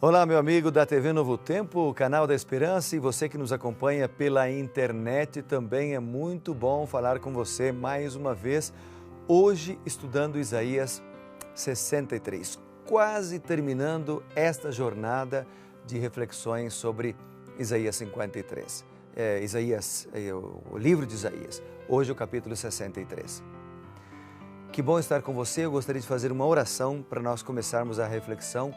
Olá, meu amigo da TV Novo Tempo, o canal da Esperança, e você que nos acompanha pela internet, também é muito bom falar com você mais uma vez, hoje estudando Isaías 63, quase terminando esta jornada de reflexões sobre Isaías 53. O livro de Isaías, hoje o capítulo 63. Que bom estar com você, eu gostaria de fazer uma oração para nós começarmos a reflexão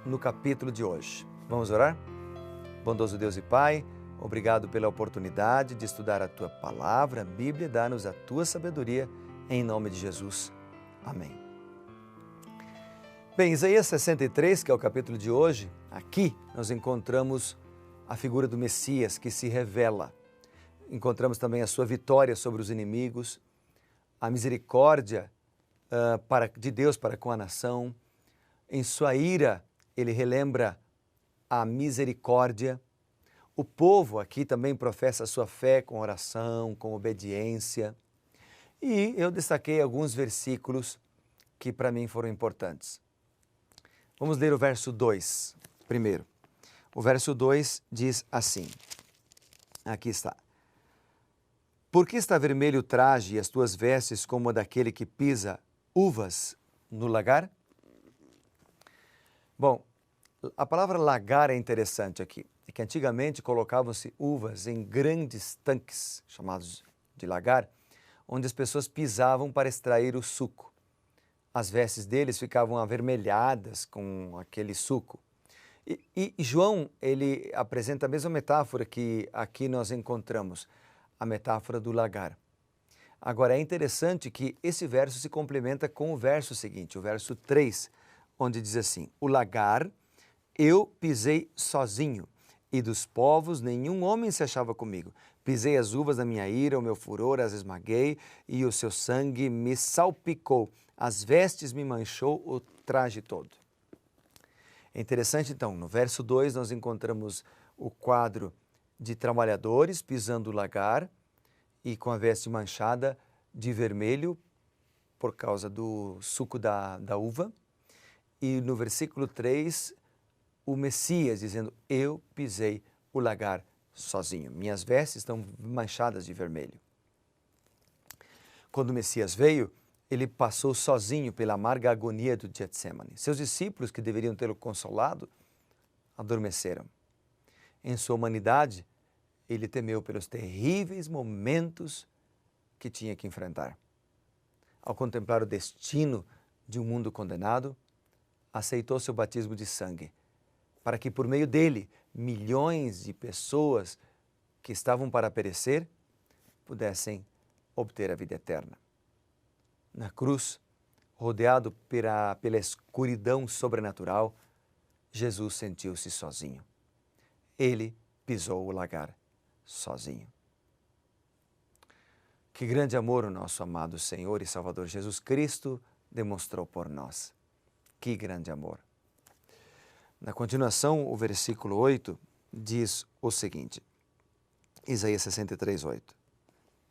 no capítulo de hoje. Vamos orar? Bondoso Deus e Pai, obrigado pela oportunidade de estudar a Tua Palavra, a Bíblia, dá-nos a Tua sabedoria, em nome de Jesus. Amém. Bem, Isaías 63, que é o capítulo de hoje, aqui nós encontramos a figura do Messias que se revela. Encontramos também a sua vitória sobre os inimigos, a misericórdia de Deus para com a nação. Em sua ira, ele relembra a misericórdia. O povo aqui também professa a sua fé com oração, com obediência. E eu destaquei alguns versículos que para mim foram importantes. Vamos ler o verso 2 primeiro. O verso 2 diz assim, aqui está. Por que está vermelho o traje e as tuas vestes como a daquele que pisa uvas no lagar? Bom, a palavra lagar é interessante aqui, é que antigamente colocavam-se uvas em grandes tanques, chamados de lagar, onde as pessoas pisavam para extrair o suco. As vestes deles ficavam avermelhadas com aquele suco. E João, ele apresenta a mesma metáfora que aqui nós encontramos, a metáfora do lagar. Agora, é interessante que esse verso se complementa com o verso seguinte, o verso 3, onde diz assim, o lagar eu pisei sozinho, e dos povos nenhum homem se achava comigo. Pisei as uvas da minha ira, o meu furor as esmaguei, e o seu sangue me salpicou, as vestes me manchou o traje todo. É interessante então, no verso 2 nós encontramos o quadro de trabalhadores pisando o lagar e com a veste manchada de vermelho por causa do suco da uva. E no versículo 3, o Messias dizendo, eu pisei o lagar sozinho. Minhas vestes estão manchadas de vermelho. Quando o Messias veio, ele passou sozinho pela amarga agonia do Getsemane. Seus discípulos, que deveriam tê-lo consolado, adormeceram. Em sua humanidade, ele temeu pelos terríveis momentos que tinha que enfrentar. Ao contemplar o destino de um mundo condenado, aceitou seu batismo de sangue, para que por meio dele, milhões de pessoas que estavam para perecer, pudessem obter a vida eterna. Na cruz, rodeado pela escuridão sobrenatural, Jesus sentiu-se sozinho. Ele pisou o lagar sozinho. Que grande amor o nosso amado Senhor e Salvador Jesus Cristo demonstrou por nós. Que grande amor. Na continuação, o versículo 8 diz o seguinte, Isaías 63, 8.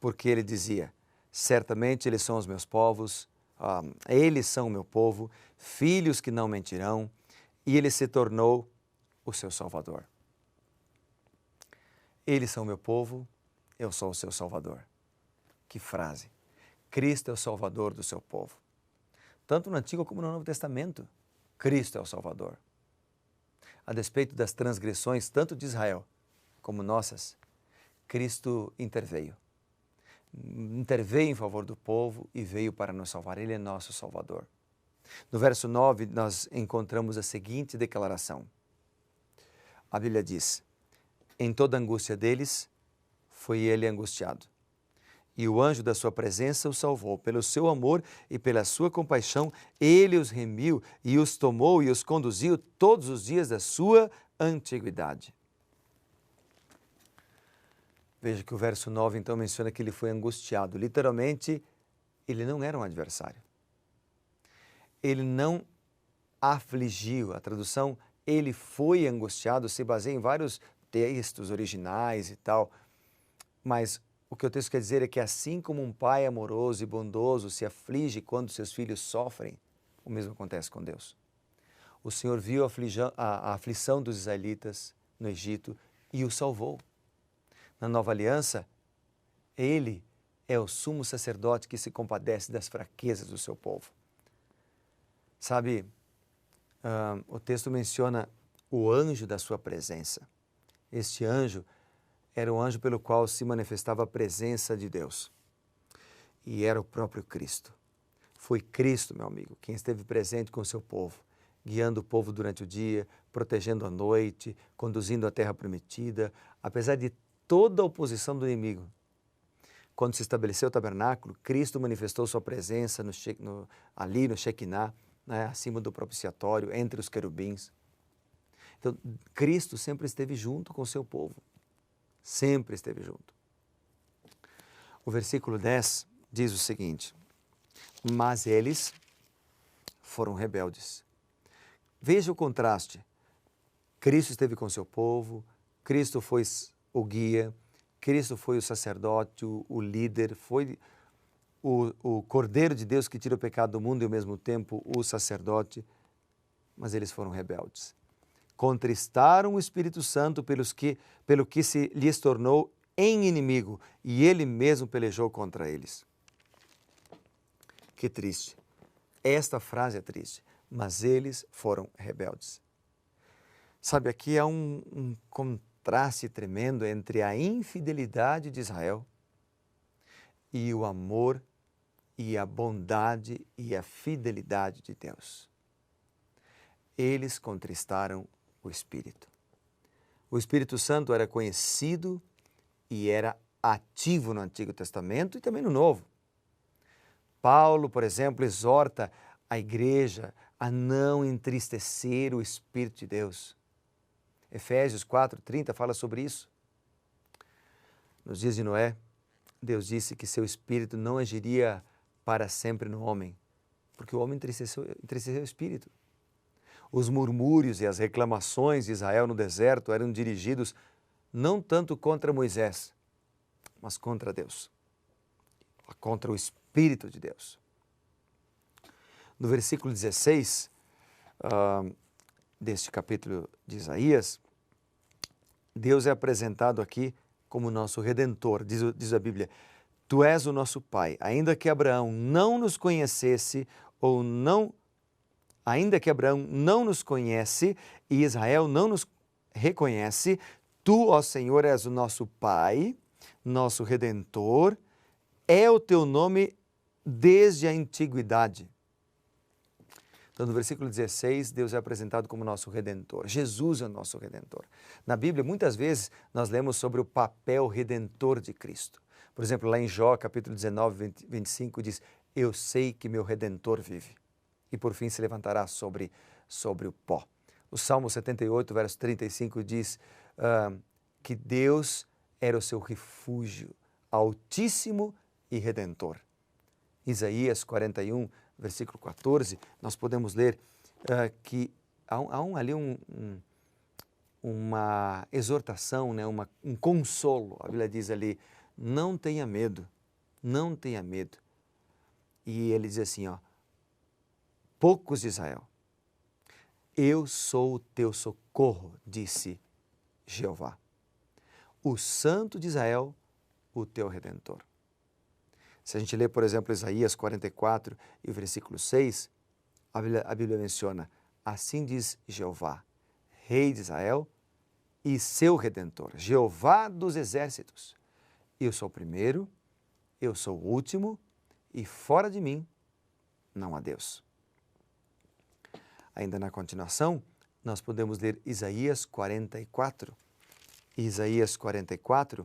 Porque ele dizia, certamente eles são os meus povos, eles são o meu povo, filhos que não mentirão, e ele se tornou o seu Salvador. Eles são o meu povo, eu sou o seu Salvador. Que frase! Cristo é o Salvador do seu povo. Tanto no Antigo como no Novo Testamento, Cristo é o Salvador. A despeito das transgressões, tanto de Israel como nossas, Cristo interveio. Interveio em favor do povo e veio para nos salvar. Ele é nosso Salvador. No verso 9, nós encontramos a seguinte declaração. A Bíblia diz, em toda a angústia deles, foi ele angustiado. E o anjo da sua presença os salvou. Pelo seu amor e pela sua compaixão, ele os remiu e os tomou e os conduziu todos os dias da sua antiguidade. Veja que o verso 9 então menciona que ele foi angustiado. Literalmente, ele não era um adversário. Ele não afligiu. A tradução, ele foi angustiado, se baseia em vários textos originais e tal. Mas o que o texto quer dizer é que assim como um pai amoroso e bondoso se aflige quando seus filhos sofrem, o mesmo acontece com Deus. O Senhor viu a aflição dos israelitas no Egito e o salvou. Na nova aliança, Ele é o sumo sacerdote que se compadece das fraquezas do seu povo. Sabe, o texto menciona o anjo da sua presença. Este anjo era o anjo pelo qual se manifestava a presença de Deus. E era o próprio Cristo. Foi Cristo, meu amigo, quem esteve presente com o seu povo, guiando o povo durante o dia, protegendo a noite, conduzindo a terra prometida, apesar de toda a oposição do inimigo. Quando se estabeleceu o tabernáculo, Cristo manifestou sua presença ali no Shekinah, né, acima do propiciatório, entre os querubins. Então, Cristo sempre esteve junto com o seu povo. Sempre esteve junto. O versículo 10 diz o seguinte: mas eles foram rebeldes. Veja o contraste. Cristo esteve com seu povo, Cristo foi o guia, Cristo foi o sacerdote, o líder, foi o Cordeiro de Deus que tira o pecado do mundo e ao mesmo tempo o sacerdote, mas eles foram rebeldes. Contristaram o Espírito Santo pelo que se lhes tornou em inimigo e ele mesmo pelejou contra eles. Que triste. Esta frase é triste, mas eles foram rebeldes. Sabe, aqui há um contraste tremendo entre a infidelidade de Israel e o amor e a bondade e a fidelidade de Deus. Eles contristaram o Espírito. O Espírito Santo era conhecido e era ativo no Antigo Testamento e também no Novo. Paulo, por exemplo, exorta a igreja a não entristecer o Espírito de Deus. Efésios 4:30 fala sobre isso. Nos dias de Noé, Deus disse que seu Espírito não agiria para sempre no homem, porque o homem entristeceu o Espírito. Os murmúrios e as reclamações de Israel no deserto eram dirigidos não tanto contra Moisés, mas contra Deus, contra o Espírito de Deus. No versículo 16 deste capítulo de Isaías, Deus é apresentado aqui como nosso Redentor, diz a Bíblia: Tu és o nosso Pai, ainda que Abraão não nos conhecesse ainda que Abraão não nos conhece e Israel não nos reconhece, Tu, ó Senhor, és o nosso Pai, nosso Redentor, é o Teu nome desde a antiguidade. Então, no versículo 16, Deus é apresentado como nosso Redentor. Jesus é o nosso Redentor. Na Bíblia, muitas vezes, nós lemos sobre o papel redentor de Cristo. Por exemplo, lá em Jó, capítulo 19, 25, diz: Eu sei que meu Redentor vive e por fim se levantará sobre o pó. O Salmo 78, verso 35 diz que Deus era o seu refúgio, altíssimo e redentor. Isaías 41, versículo 14, nós podemos ler que há ali uma exortação, né, um consolo. A Bíblia diz ali: não tenha medo, não tenha medo. E ele diz assim, poucos de Israel, eu sou o teu socorro, disse Jeová, o Santo de Israel, o teu Redentor. Se a gente lê, por exemplo, Isaías 44 e o versículo 6, a Bíblia menciona: assim diz Jeová, Rei de Israel e seu Redentor, Jeová dos exércitos. Eu sou o primeiro, eu sou o último e fora de mim não há Deus. Ainda na continuação, nós podemos ler Isaías 44. Isaías 44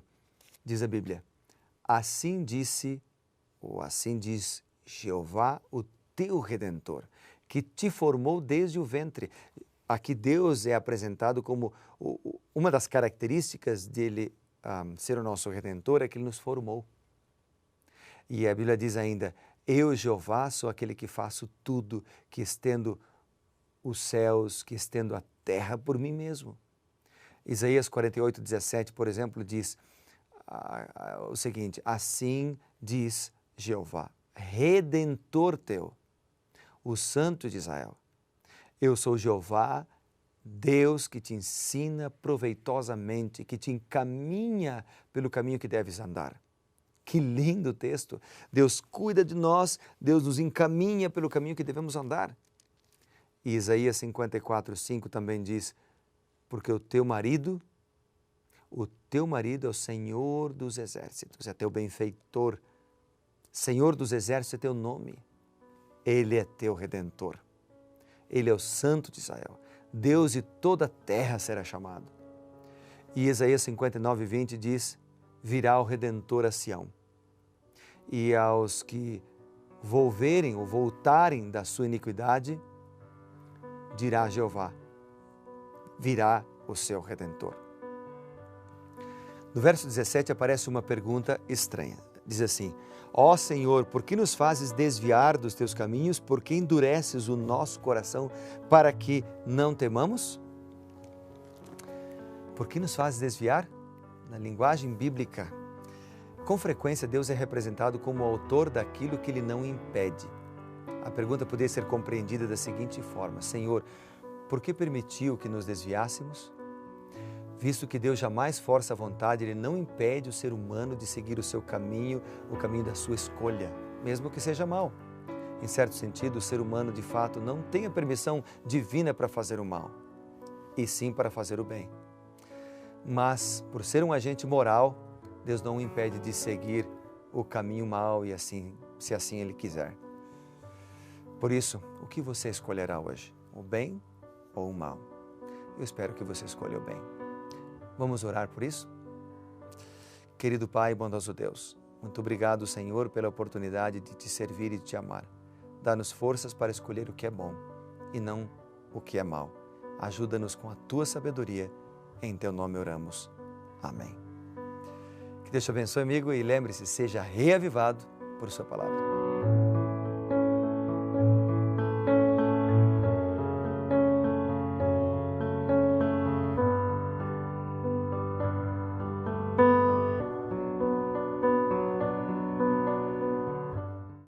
diz a Bíblia: assim diz Jeová, o teu Redentor, que te formou desde o ventre. Aqui Deus é apresentado como uma das características dele ser o nosso Redentor, é que ele nos formou. E a Bíblia diz ainda: eu, Jeová, sou aquele que faço tudo, que estendo os céus, que estendo a terra por mim mesmo. Isaías 48, 17, por exemplo, diz o seguinte: assim diz Jeová, Redentor teu, o Santo de Israel. Eu sou Jeová, Deus que te ensina proveitosamente, que te encaminha pelo caminho que deves andar. Que lindo texto! Deus cuida de nós, Deus nos encaminha pelo caminho que devemos andar. E Isaías 54:5 também diz, porque o teu marido é o Senhor dos exércitos, é teu benfeitor. Senhor dos exércitos é teu nome. Ele é teu redentor. Ele é o Santo de Israel. Deus de toda a terra será chamado. E Isaías 59:20 diz, virá o Redentor a Sião. E aos que volverem ou voltarem da sua iniquidade, dirá Jeová, virá o seu Redentor. No verso 17 aparece uma pergunta estranha. Diz assim, ó Senhor, por que nos fazes desviar dos teus caminhos? Por que endureces o nosso coração para que não temamos? Por que nos fazes desviar? Na linguagem bíblica, com frequência Deus é representado como o autor daquilo que Ele não impede. A pergunta poderia ser compreendida da seguinte forma, Senhor, por que permitiu que nos desviássemos? Visto que Deus jamais força a vontade, Ele não impede o ser humano de seguir o seu caminho, o caminho da sua escolha, mesmo que seja mau. Em certo sentido, o ser humano, de fato, não tem a permissão divina para fazer o mal, e sim para fazer o bem. Mas, por ser um agente moral, Deus não o impede de seguir o caminho mau e assim, se assim Ele quiser. Por isso, o que você escolherá hoje? O bem ou o mal? Eu espero que você escolha o bem. Vamos orar por isso? Querido Pai, bondoso Deus, muito obrigado, Senhor, pela oportunidade de te servir e de te amar. Dá-nos forças para escolher o que é bom e não o que é mal. Ajuda-nos com a tua sabedoria. Em teu nome oramos. Amém. Que Deus te abençoe, amigo, e lembre-se, seja reavivado por sua palavra.